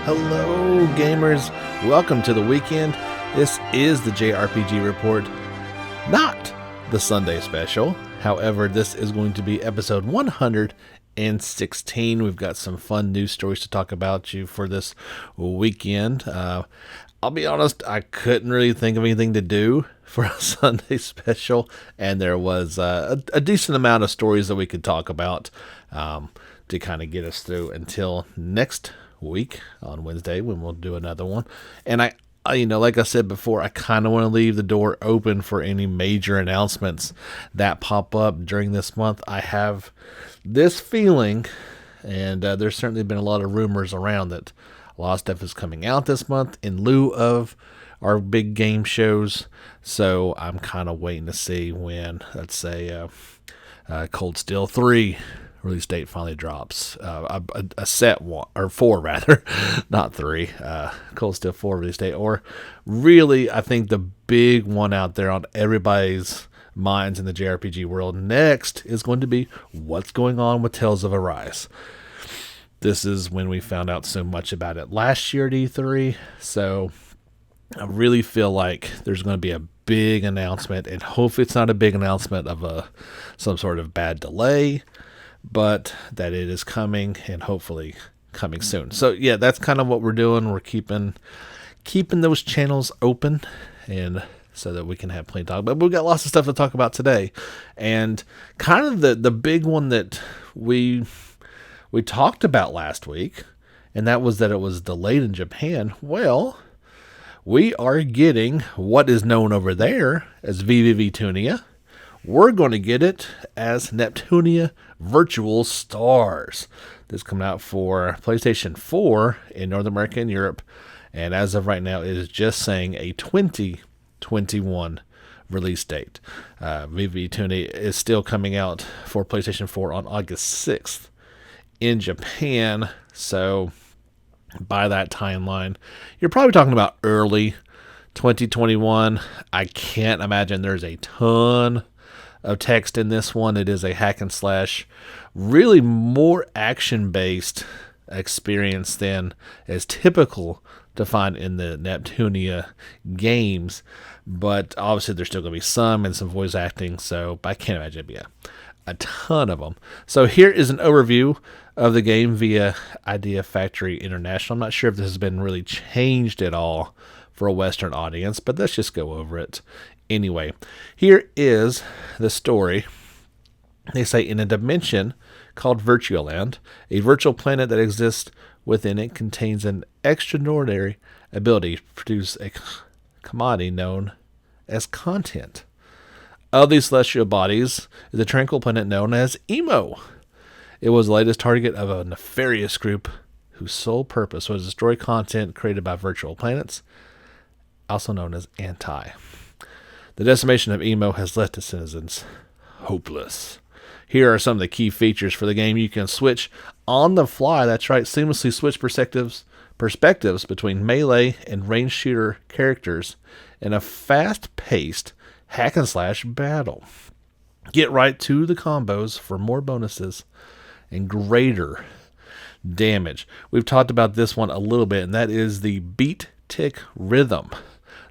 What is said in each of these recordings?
Hello gamers, welcome to the weekend. This is the JRPG Report, not the Sunday special. However, this is going to be episode 116. We've got some fun news stories to talk about you for this weekend. I'll be honest, I couldn't really think of anything to do for a Sunday special, and there was a decent amount of stories that we could talk about to kind of get us through until next week on Wednesday when we'll do another one. And I like I said before, I kind of want to leave the door open for any major announcements that pop up during this month. I have this feeling, and there's certainly been a lot of rumors around that a lot of stuff is coming out this month in lieu of our big game shows. So I'm kind of waiting to see when, let's say, Cold Steel 3 release date finally drops. A set one, or 4 rather, not 3. Cold Steel 4 release date. Or really, I think the big one out there on everybody's minds in the JRPG world next is going to be what's going on with Tales of Arise. This is when we found out so much about it last year at E3. So I really feel like there's going to be a big announcement, and hopefully it's not a big announcement of some sort of bad delay, but that it is coming, and hopefully coming soon. So yeah, that's kind of what we're doing. We're keeping those channels open, and so that we can have plenty to talk about. But we've got lots of stuff to talk about today, and kind of the big one that we talked about last week, and that was that it was delayed in Japan. Well, we are getting what is known over there as VVVtunia. We're going to get it as Neptunia Virtual Stars. This is coming out for PlayStation 4 in North America and Europe. And as of right now, it is just saying a 2021 release date. VVVtunia is still coming out for PlayStation 4 on August 6th in Japan. So by that timeline, you're probably talking about early 2021. I can't imagine there's a ton of text in this one. It is a hack and slash, really more action-based experience than is typical to find in the Neptunia games. But obviously there's still going to be some and some voice acting, so I can't imagine it'd be a ton of them. So here is an overview of the game via Idea Factory International. I'm not sure if this has been really changed at all for a Western audience, but let's just go over it anyway. Here is the story. They say, in a dimension called Virtualand, a virtual planet that exists within it contains an extraordinary ability to produce a commodity known as content. Of these celestial bodies is a tranquil planet known as Emo. It was the latest target of a nefarious group whose sole purpose was to destroy content created by virtual planets, also known as Anti. The decimation of Emo has left its citizens hopeless. Here are some of the key features for the game. You can switch on the fly, that's right, seamlessly switch perspectives between melee and range shooter characters in a fast-paced hack and slash battle. Get right to the combos for more bonuses and greater damage. We've talked about this one a little bit, and that is the beat tick rhythm.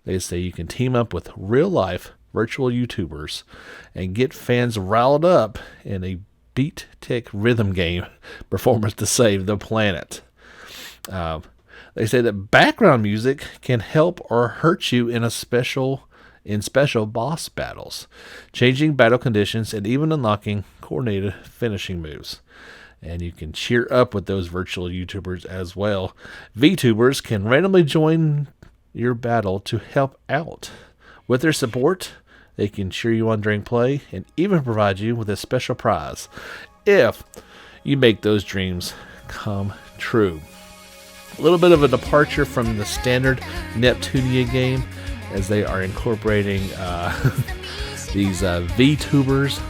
They say you can team up with real life virtual YouTubers and get fans riled up in a beat tick rhythm game performance to save the planet. They say that background music can help or hurt you in special boss battles, changing battle conditions and even unlocking coordinated finishing moves. And you can cheer up with those virtual YouTubers as well. VTubers can randomly join your battle to help out. With their support, they can cheer you on during play and even provide you with a special prize if you make those dreams come true. A little bit of a departure from the standard Neptunia game, as they are incorporating these VTubers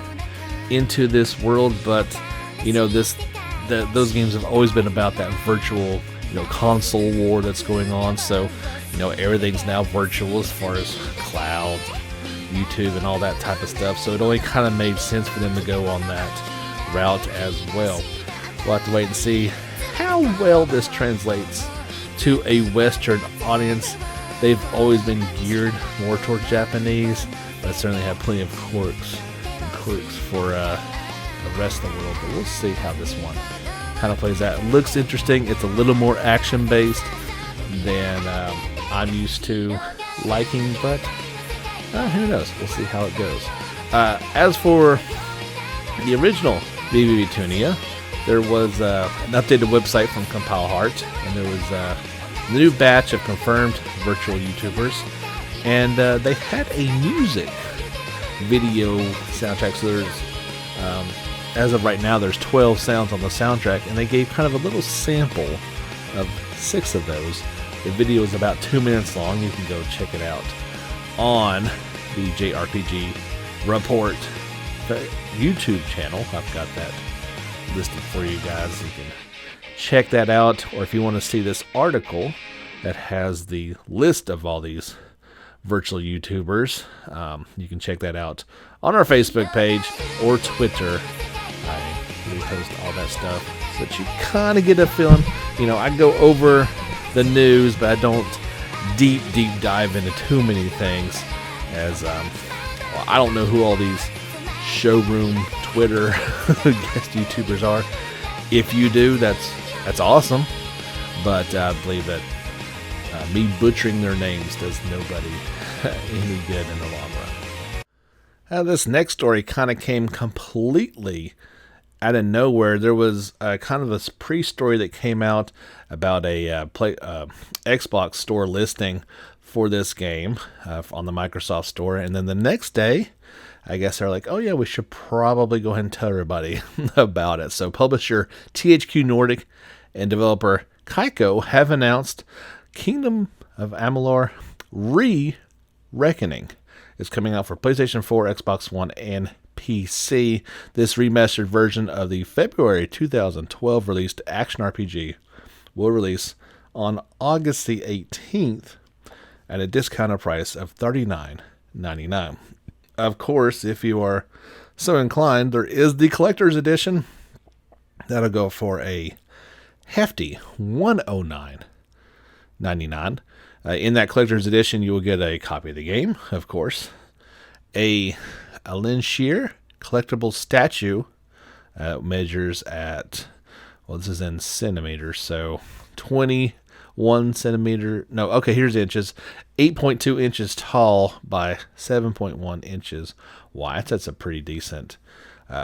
into this world, but those games have always been about that virtual console war that's going on. So everything's now virtual as far as cloud, YouTube and all that type of stuff, so it only kind of made sense for them to go on that route as well. We'll have to wait and see how well this translates to a Western audience. They've always been geared more towards Japanese, but certainly have plenty of quirks for the rest of the world. But we'll see how this one kind of plays out. It looks interesting. It's a little more action based than I'm used to liking, but who knows? We'll see how it goes. As for the original VVVtunia, there was an updated website from Compile Heart, and there was a new batch of confirmed virtual YouTubers, and they had a music video soundtrack. So there's, as of right now, there's 12 sounds on the soundtrack, and they gave kind of a little sample of 6 of those. The video is about 2 minutes long. You can go check it out on the JRPG Report YouTube channel. I've got that listed for you guys. You can check that out, or if you want to see this article that has the list of all these virtual YouTubers, you can check that out on our Facebook page or Twitter. I repost all that stuff so that you kind of get a feeling. You know, I go over the news, but I don't deep dive into too many things, as well, I don't know who all these showroom Twitter guest YouTubers are. If you do, that's awesome, but I believe that me butchering their names does nobody any good in the long run. This next story kind of came completely out of nowhere. There was kind of this pre-story that came out about a Xbox store listing for this game on the Microsoft Store, and then the next day, I guess they're like, oh yeah, we should probably go ahead and tell everybody about it. So publisher THQ Nordic and developer Kaiko have announced Kingdom of Amalur Re-Reckoning is coming out for PlayStation 4, Xbox One, and PC. This remastered version of the February 2012 released action RPG will release on August the 18th at a discounted price of $39.99. Of course, if you are so inclined, there is the collector's edition. That'll go for a hefty $109.99. In that collector's edition, you will get a copy of the game, of course, a Lin Shear collectible statue, measures at, well, this is in centimeters, so 21 centimeter, no, okay, here's inches, 8.2 inches tall by 7.1 inches wide. That's a pretty decent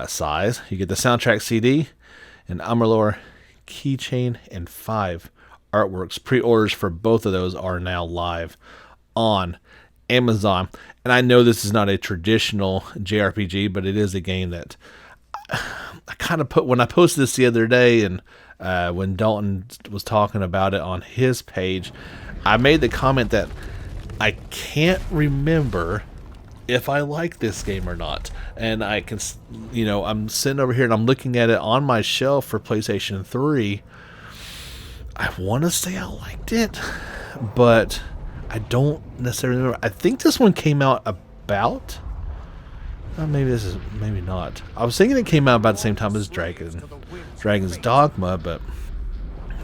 size. You get the soundtrack CD, an Amalur keychain, and 5 artworks. Pre-orders for both of those are now live on Amazon. And I know this is not a traditional JRPG, but it is a game that I kind of put, when I posted this the other day, and when Dalton was talking about it on his page, I made the comment that I can't remember if I like this game or not. And I can, you know, I'm sitting over here and I'm looking at it on my shelf for PlayStation 3. I want to say I liked it, but I don't necessarily remember. I think this one came out about, maybe not. I was thinking it came out about the same time as Dragon's Dogma, but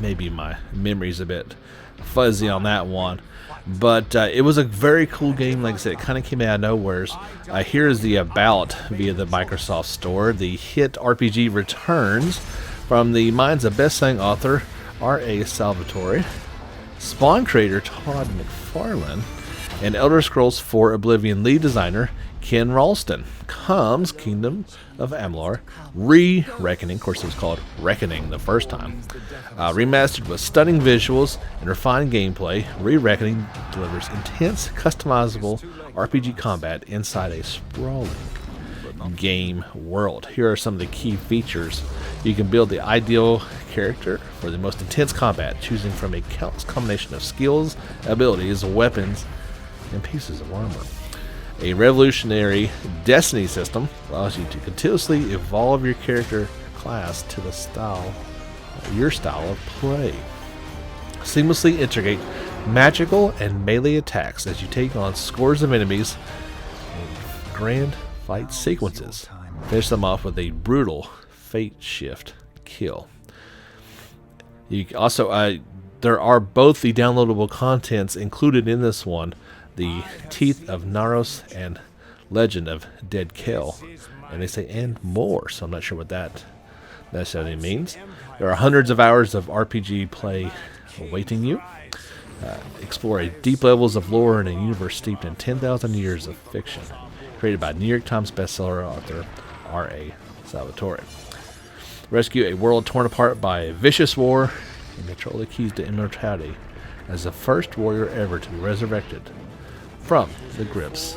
maybe my memory's a bit fuzzy on that one. But it was a very cool game. Like I said, it kind of came out of nowhere. Here is the about via the Microsoft Store. The hit RPG returns from the minds of best-selling author R.A. Salvatore, Spawn creator Todd McFarlane, and Elder Scrolls 4 Oblivion lead designer Ken Ralston. Comes Kingdom of Amalur Re-Reckoning. Of course, it was called Reckoning the first time. Remastered with stunning visuals and refined gameplay, Re-Reckoning delivers intense, customizable RPG combat inside a sprawling game world. Here are some of the key features. You can build the ideal character for the most intense combat, choosing from a countless combination of skills, abilities, weapons, and pieces of armor. A revolutionary destiny system allows you to continuously evolve your character class to your style of play. Seamlessly integrate magical and melee attacks as you take on scores of enemies and grand fight sequences. Finish them off with a brutal fate shift kill. You also there are both the downloadable contents included in this one, the Teeth of Naros and Legend of Dead Kel, and they say and more, so I'm not sure what that necessarily means. There are hundreds of hours of RPG play awaiting you. Explore deep levels of lore in a universe steeped in 10,000 years of fiction, created by New York Times bestseller author R.A. Salvatore. Rescue a world torn apart by a vicious war and control the keys to immortality as the first warrior ever to be resurrected from the grips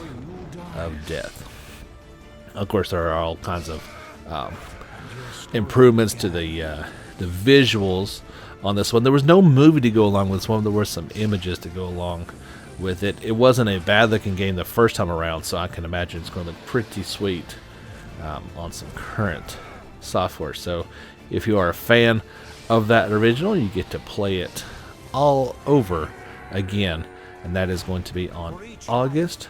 of death. Of course, there are all kinds of improvements to the visuals on this one. There was no movie to go along with this one. There were some images to go along with it. It wasn't a bad looking game the first time around, so I can imagine it's going to look pretty sweet on some current software. So if you are a fan of that original, you get to play it all over again, and that is going to be on August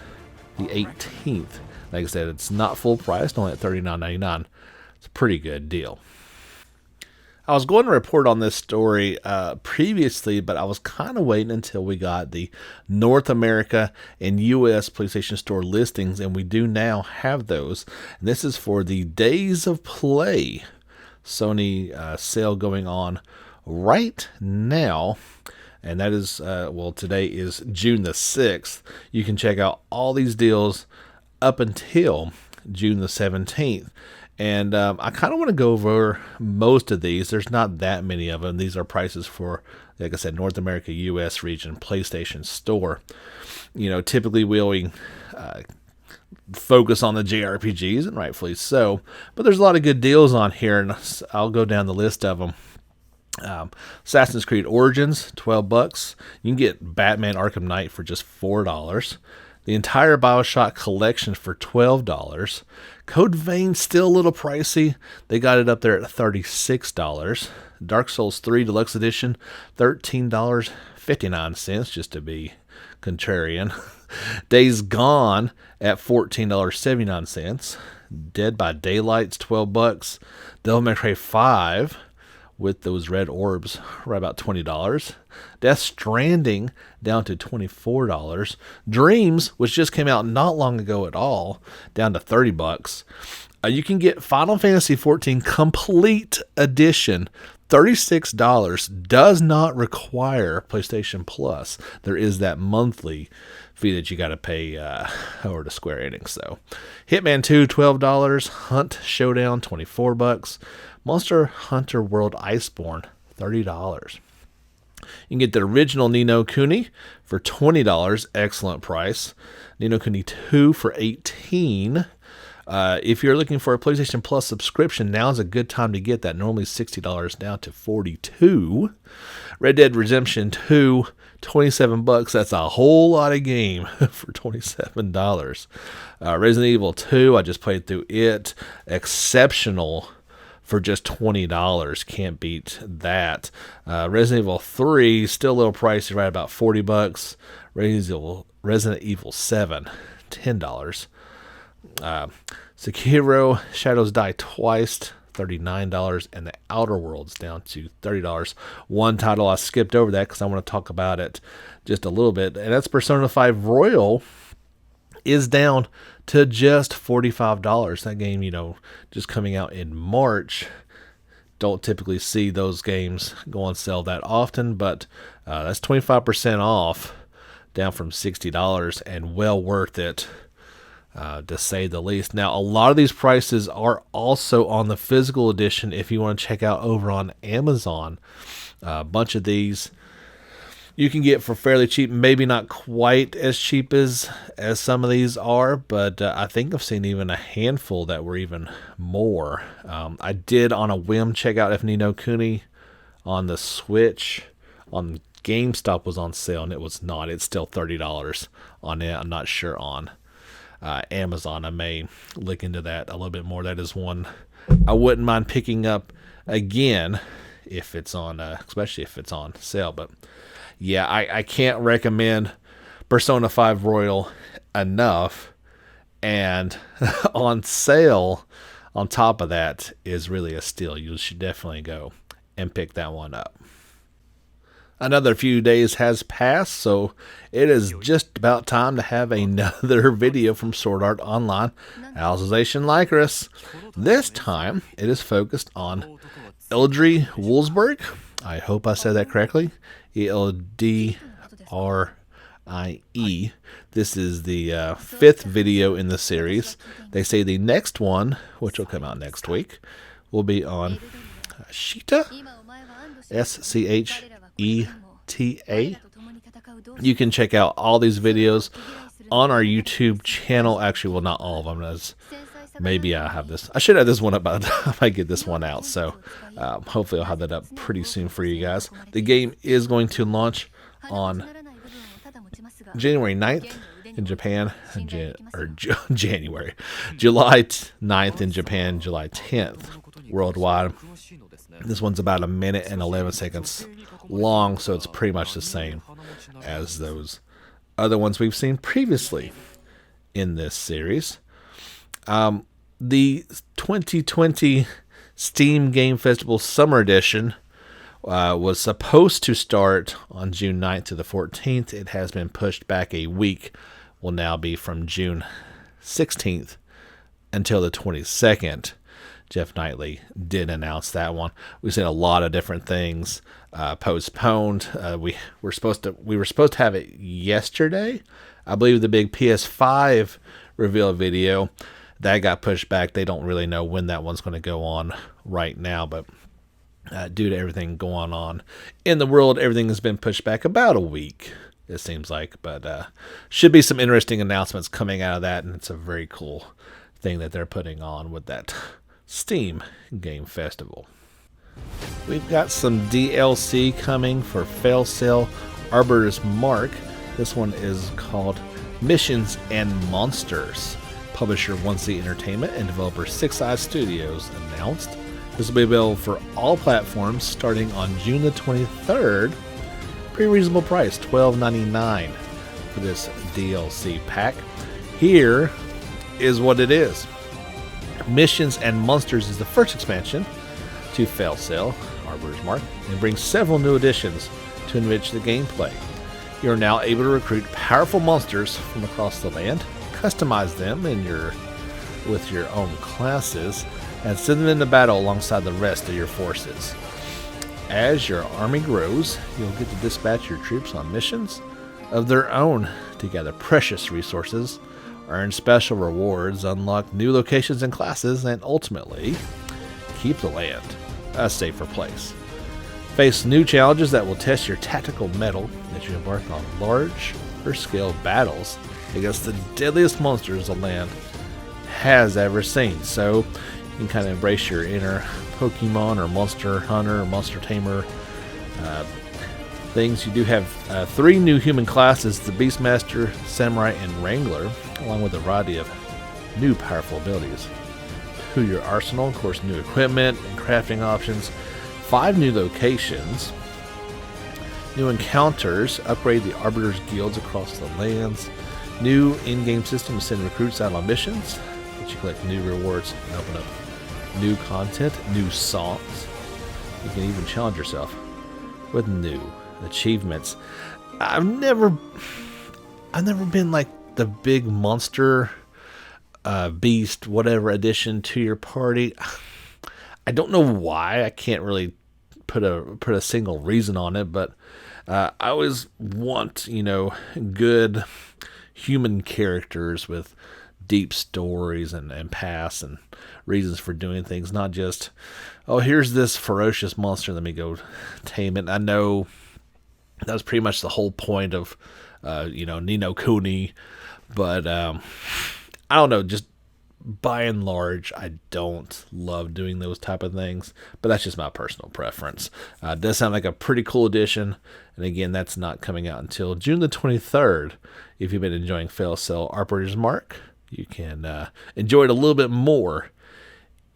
the 18th. Like I said, it's not full price, only at $39.99. It's a pretty good deal. I was going to report on this story previously, but I was kind of waiting until we got the North America and U.S. PlayStation Store listings, and we do now have those. And this is for the Days of Play Sony sale going on right now. And that is, today is June the 6th. You can check out all these deals up until June the 17th. And I kind of want to go over most of these. There's not that many of them. These are prices for, like I said, North America, U.S. region, PlayStation Store. You know, typically we always focus on the JRPGs, and rightfully so. But there's a lot of good deals on here, and I'll go down the list of them. Assassin's Creed Origins, $12. You can get Batman Arkham Knight for just $4. The entire BioShock collection for $12. Code Vein still a little pricey. They got it up there at $36. Dark Souls 3 Deluxe Edition, $13.59, just to be contrarian. Days Gone at $14.79. Dead by Daylight's $12. Devil May Cry 5 with those red orbs, right about $20. Death Stranding down to $24. Dreams, which just came out not long ago at all, down to $30. You can get Final Fantasy XIV Complete Edition, $36. Does not require PlayStation Plus. There is that monthly fee that you got to pay over to Square Enix. So, Hitman 2, $12. Hunt Showdown, $24. Monster Hunter World Iceborne, $30. You can get the original Ni no Kuni for $20. Excellent price. Ni no Kuni 2 for $18. If you're looking for a PlayStation Plus subscription, now's a good time to get that. Normally $60, down to $42. Red Dead Redemption 2, $27. That's a whole lot of game for $27. Resident Evil 2, I just played through it. Exceptional for just $20. Can't beat that. Resident Evil 3, still a little pricey, right about $40. Resident Evil 7, $10. Sekiro Shadows Die Twice, $39, and The Outer Worlds down to $30. One title I skipped over that because I want to talk about it just a little bit, and that's Persona 5 Royal is down to just $45. That game, just coming out in March. Don't typically see those games go on sale that often, but that's 25% off, down from $60, and well worth it, to say the least. Now, a lot of these prices are also on the physical edition if you want to check out over on Amazon. A bunch of these you can get for fairly cheap, maybe not quite as cheap as some of these are, but I think I've seen even a handful that were even more. I did on a whim check out if Ni no Kuni on the Switch on GameStop was on sale, and it was not. It's still $30 on it. I'm not sure on Amazon. I may look into that a little bit more. That is one I wouldn't mind picking up again if it's on, especially if it's on sale. But yeah, I can't recommend Persona 5 Royal enough. And on sale, on top of that, is really a steal. You should definitely go and pick that one up. Another few days has passed, so it is just about time to have another video from Sword Art Online, Alicization Lycris. This time, it is focused on Eldri Wolfsburg. I hope I said that correctly. Eldrie. This is the fifth video in the series. They say the next one, which will come out next week, will be on Scheta. Scheta. You can check out all these videos on our YouTube channel. Actually, well, not all of them. As maybe I have this. I should have this one up by the time I get this one out. So hopefully I'll have that up pretty soon for you guys. The game is going to launch on January 9th in Japan, January, July 9th in Japan, July 10th worldwide. This one's about 1 minute and 11 seconds long, so it's pretty much the same as those other ones we've seen previously in this series. The 2020 Steam Game Festival Summer Edition was supposed to start on June 9th to the 14th. It has been pushed back a week. Will now be from June 16th until the 22nd. Jeff Knightley did announce that one. We've seen a lot of different things postponed. We were supposed to have it yesterday. I believe the big PS5 reveal video that got pushed back. They don't really know when that one's going to go on right now, but due to everything going on in the world, everything has been pushed back about a week, it seems like. But should be some interesting announcements coming out of that, and it's a very cool thing that they're putting on with that Steam Game Festival. We've got some DLC coming for Fail Sale Arbiter's Mark. This one is called Missions and Monsters. Publisher 1C Entertainment and developer Six Eyes Studios announced. This will be available for all platforms starting on June the 23rd. Pretty reasonable price, $12.99 for this DLC pack. Here is what it is. Missions and Monsters is the first expansion to Fail Sale Arbiter's Mark and brings several new additions to enrich the gameplay. You are now able to recruit powerful monsters from across the land, customize them with your own classes, and send them into battle alongside the rest of your forces. As your army grows, you'll get to dispatch your troops on missions of their own to gather precious resources, earn special rewards, unlock new locations and classes, and ultimately keep the land a safer place. Face new challenges that will test your tactical mettle as you embark on larger scale battles against the deadliest monsters the land has ever seen. So you can kind of embrace your inner Pokemon or monster hunter or monster tamer things. You do have 3 new human classes, the Beastmaster, Samurai, and Wrangler, along with a variety of new powerful abilities to your arsenal. Of course, new equipment and crafting options, 5 new locations, new encounters, upgrade the Arbiter's guilds across the lands, new in-game system to send recruits out on missions, let you collect new rewards and open up new content, new songs. You can even challenge yourself with new achievements. I've never been like the big monster beast whatever addition to your party. I don't know why. I can't really put a single reason on it, but I always want, good human characters with deep stories and pasts and reasons for doing things, not just, oh, here's this ferocious monster, let me go tame it. I know that was pretty much the whole point of Ni no Kuni, but I don't know, just by and large, I don't love doing those type of things, but that's just my personal preference. It does sound like a pretty cool addition, and again, that's not coming out until June the 23rd. If you've been enjoying Fail Sale Arbiter's Mark, you can enjoy it a little bit more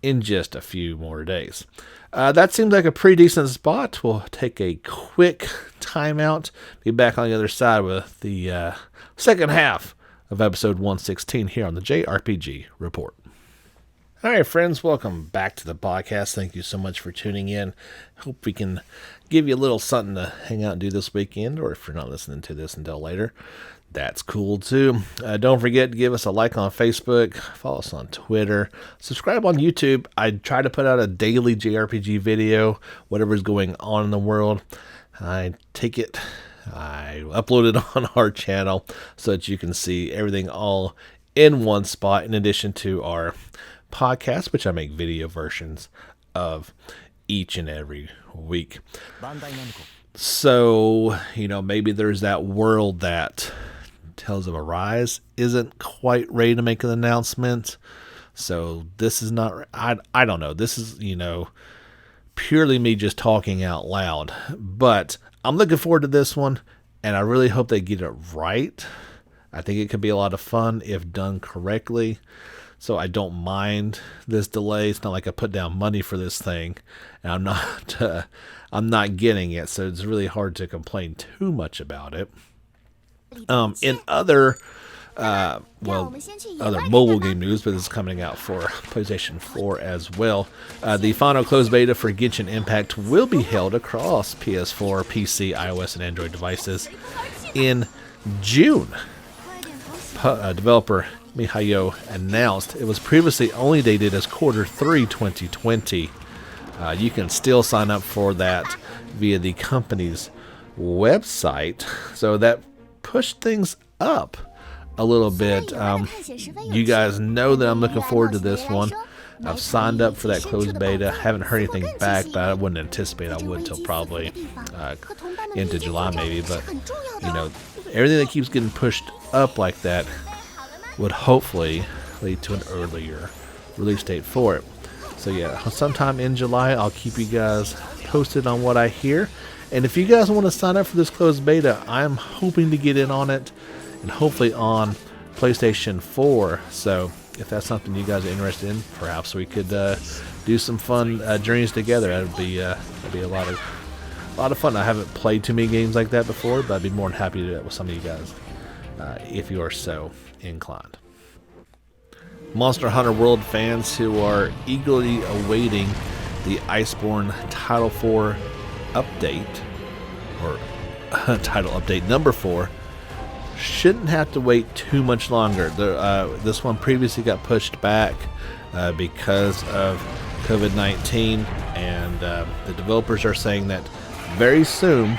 in just a few more days. That seems like a pretty decent spot. We'll take a quick timeout, be back on the other side with the second half of episode 116 here on the JRPG Report. All right, friends, welcome back to the podcast. Thank you so much for tuning in. Hope we can give you a little something to hang out and do this weekend, or if you're not listening to this until later, that's cool too. Don't forget to give us a like on Facebook, follow us on Twitter, subscribe on YouTube. I try to put out a daily JRPG video, whatever's going on in the world. I upload it on our channel so that you can see everything all in one spot, in addition to our podcast, which I make video versions of each and every week. So, maybe there's that world that Tales of Arise isn't quite ready to make an announcement. So this is not, I don't know. This is, purely me just talking out loud. But I'm looking forward to this one, and I really hope they get it right. I think it could be a lot of fun if done correctly. So I don't mind this delay. It's not like I put down money for this thing, and I'm not getting it. So it's really hard to complain too much about it. In other mobile game news, but this is coming out for PlayStation 4 as well. The final closed beta for Genshin Impact will be held across PS4, PC, iOS, and Android devices in June. Developer Mihayo announced it was previously only dated as Q3 2020. You can still sign up for that via the company's website, so that pushed things up a little bit. You guys know that I'm looking forward to this one. I've signed up for that closed beta. Haven't heard anything back, but I wouldn't anticipate I would until probably into July maybe. But everything that keeps getting pushed up like that would hopefully lead to an earlier release date for it. So yeah, sometime in July, I'll keep you guys posted on what I hear. And if you guys want to sign up for this closed beta, I'm hoping to get in on it, and hopefully on PlayStation 4. So if that's something you guys are interested in, perhaps we could do some fun journeys together. That'd be a lot of fun. I haven't played too many games like that before, but I'd be more than happy to do that with some of you guys if you are so inclined. Monster Hunter World fans who are eagerly awaiting the Iceborne Title 4 update, or title update number 4, shouldn't have to wait too much longer. This one previously got pushed back because of COVID-19, and the developers are saying that very soon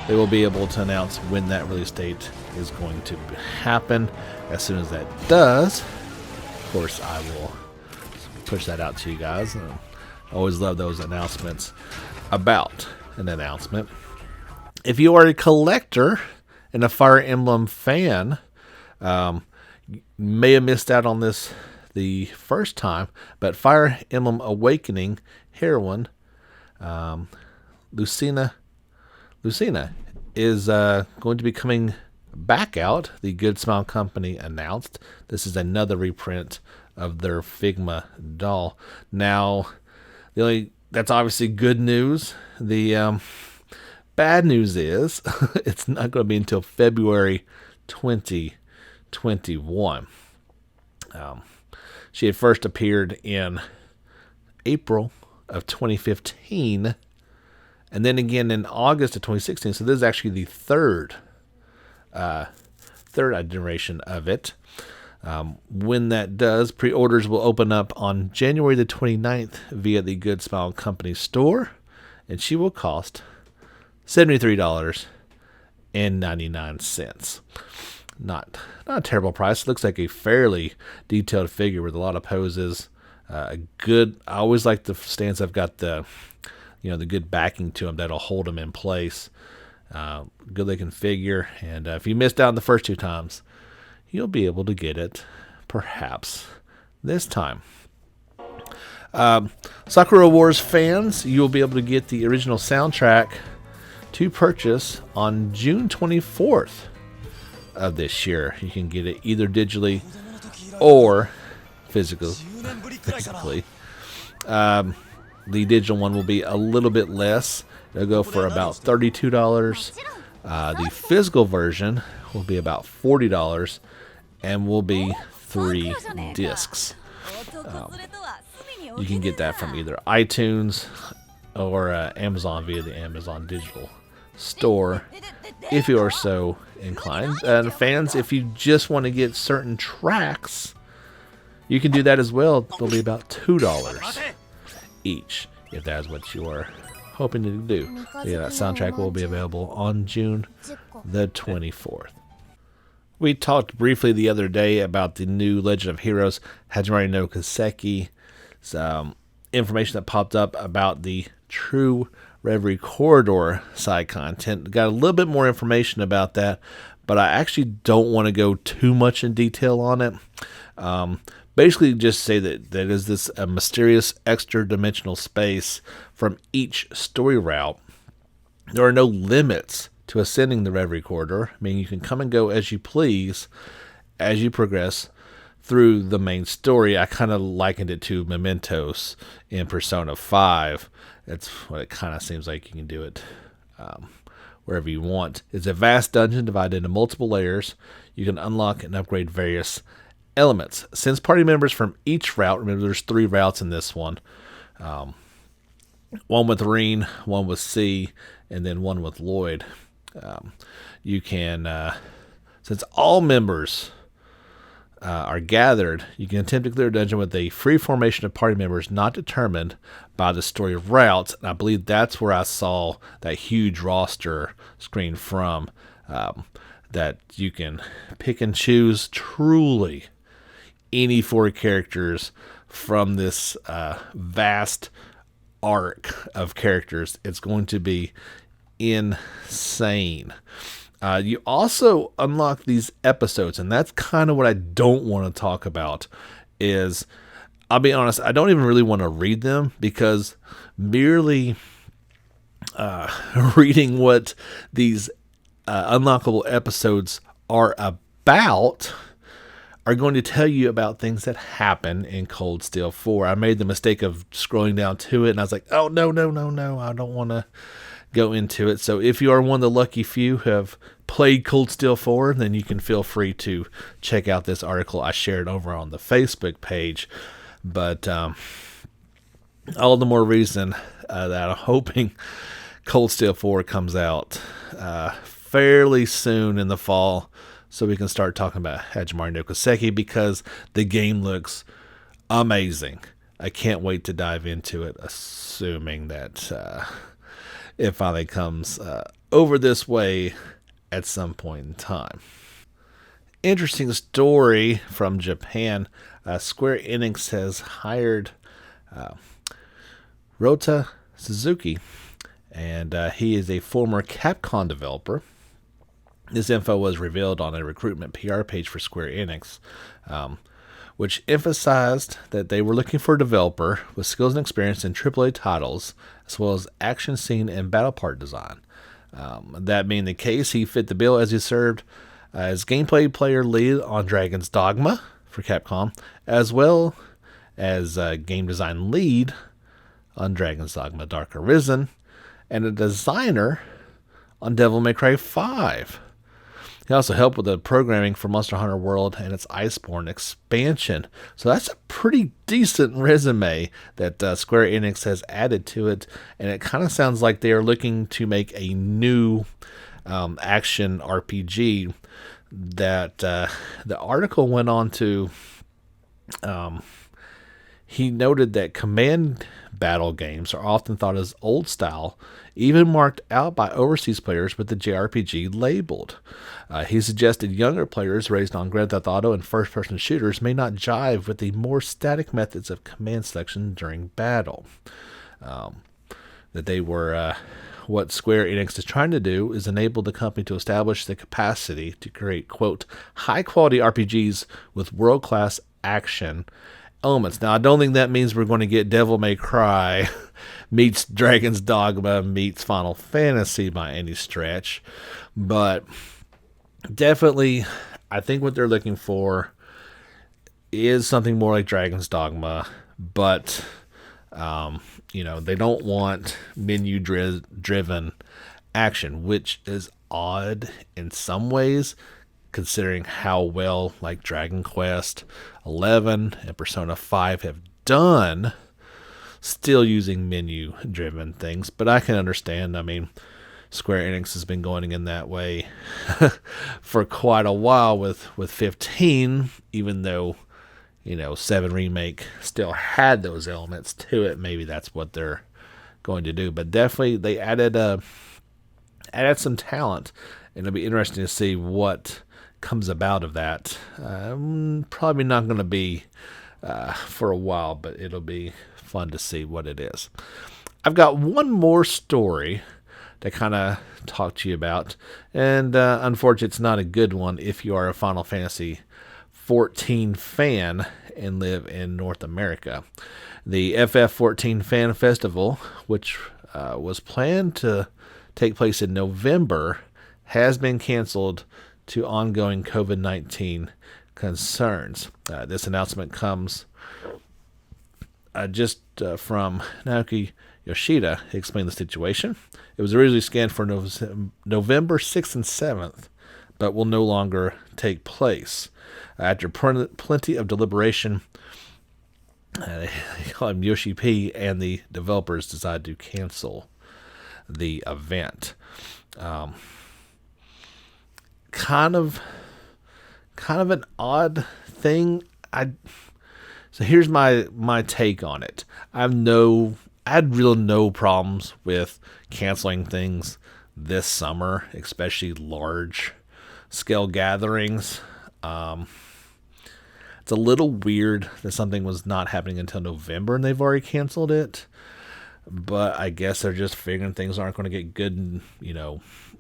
they will be able to announce when that release date is going to happen. As soon as that does, of course, I will push that out to you guys. I always love those announcements about an announcement. If you are a collector and a Fire Emblem fan, you may have missed out on this the first time, but Fire Emblem Awakening heroine Lucina is going to be coming back out. The Good Smile Company announced this is another reprint of their Figma doll. Now, that's obviously good news. The bad news is it's not going to be until February 2021. She had first appeared in April of 2015, and then again in August of 2016. So this is actually the third iteration of it. When that does, pre-orders will open up on January the 29th via the Good Smile Company store, and she will cost $73.99. Not a terrible price. It looks like a fairly detailed figure with a lot of poses. I always like the stance. I've got the good backing to them that'll hold them in place. Good looking figure, and if you missed out the first two times, you'll be able to get it perhaps this time. Sakura Wars fans, you'll be able to get the original soundtrack to purchase on June 24th of this year. You can get it either digitally or physically. The digital one will be a little bit less. It'll go for about $32. The physical version will be about $40. and will be 3 discs. You can get that from either iTunes or Amazon via the Amazon Digital Store if you are so inclined. And fans, if you just want to get certain tracks, you can do that as well. They'll be about $2 each if that is what you are hoping to do. Yeah, that soundtrack will be available on June the 24th. We talked briefly the other day about the new Legend of Heroes Hajimari no Kiseki. Some information that popped up about the True Reverie Corridor side content. Got a little bit more information about that, but I actually don't want to go too much in detail on it. Basically, just say that is this a mysterious extra-dimensional space from each story route. There are no limits to ascending the Reverie Corridor. I mean, you can come and go as you please as you progress through the main story. I kind of likened it to Mementos in Persona 5. That's what it kind of seems like. You can do it wherever you want. It's a vast dungeon divided into multiple layers. You can unlock and upgrade various elements. Since party members from each route, remember there's 3 routes in this one. One with Reen, one with C, and then one with Lloyd. You can, since all members are gathered, you can attempt to clear a dungeon with a free formation of party members not determined by the story routes. And I believe that's where I saw that huge roster screen from, that you can pick and choose truly any 4 characters from this vast arc of characters. It's going to be insane. You also unlock these episodes, and that's kind of what I don't want to talk about. Is, I'll be honest, I don't even really want to read them, because merely reading what these unlockable episodes are about are going to tell you about things that happen in Cold Steel 4. I made the mistake of scrolling down to it, and I was like, oh, no, I don't want to go into it. So if you are one of the lucky few who have played Cold Steel 4, then you can feel free to check out this article I shared over on the Facebook page. But all the more reason that I'm hoping Cold Steel 4 comes out fairly soon in the fall, so we can start talking about Hajimari no Kiseki, because the game looks amazing. I can't wait to dive into it, assuming that it finally comes over this way at some point in time. Interesting story from Japan. Square Enix has hired Rota Suzuki, and he is a former Capcom developer. This info was revealed on a recruitment PR page for Square Enix, which emphasized that they were looking for a developer with skills and experience in AAA titles, as well as action scene and battle part design. That being the case, he fit the bill as he served as gameplay player lead on Dragon's Dogma for Capcom, as well as game design lead on Dragon's Dogma Dark Arisen, and a designer on Devil May Cry 5. He also helped with the programming for Monster Hunter World and its Iceborne expansion. So that's a pretty decent resume that Square Enix has added to it. And it kind of sounds like they are looking to make a new action RPG. That the article went on to... he noted that command battle games are often thought as old style, even marked out by overseas players with the JRPG labeled. He suggested younger players raised on Grand Theft Auto and first-person shooters may not jive with the more static methods of command selection during battle. That they were... what Square Enix is trying to do is enable the company to establish the capacity to create, quote, high-quality RPGs with world-class action elements. Now, I don't think that means we're going to get Devil May Cry meets Dragon's Dogma meets Final Fantasy by any stretch, but definitely I think what they're looking for is something more like Dragon's Dogma, but they don't want menu driven action, which is odd in some ways considering how well like Dragon Quest 11 and Persona 5 have done, still using menu driven things. But I can understand. I mean, Square Enix has been going in that way for quite a while with 15, even though 7 Remake still had those elements to it. Maybe that's what they're going to do. But definitely they added some talent, and it'll be interesting to see what comes about of that. Probably not going to be for a while, but it'll be fun to see what it is. I've got one more story to kind of talk to you about, and unfortunately it's not a good one if you are a Final Fantasy 14 fan and live in North America. The FF14 Fan Festival, which was planned to take place in November, has been canceled to ongoing COVID-19 concerns. This announcement comes just from Naoki Yoshida. He explained the situation. It was originally scanned for November 6th and 7th, but will no longer take place. After plenty of deliberation, they call him Yoshi P, and the developers decided to cancel the event. Kind of an odd thing. So here's my take on it. I had real no problems with canceling things this summer, especially large scale gatherings. It's a little weird that something was not happening until November and they've already canceled it. But I guess they're just figuring things aren't going to get good and,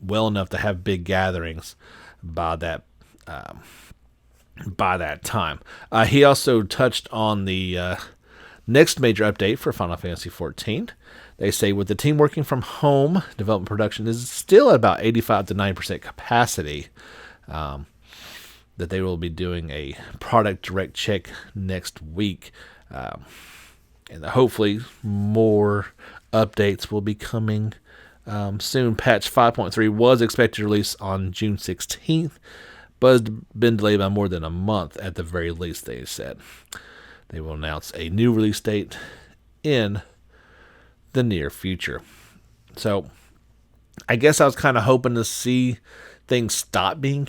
well enough to have big gatherings by that time. He also touched on the next major update for Final Fantasy XIV. They say with the team working from home, development production is still at about 85 to 90% capacity. That they will be doing a product direct check next week. And hopefully more updates will be coming soon. Patch 5.3 was expected to release on June 16th, but has been delayed by more than a month at the very least, they said. They will announce a new release date in the near future. So I guess I was kind of hoping to see things stop being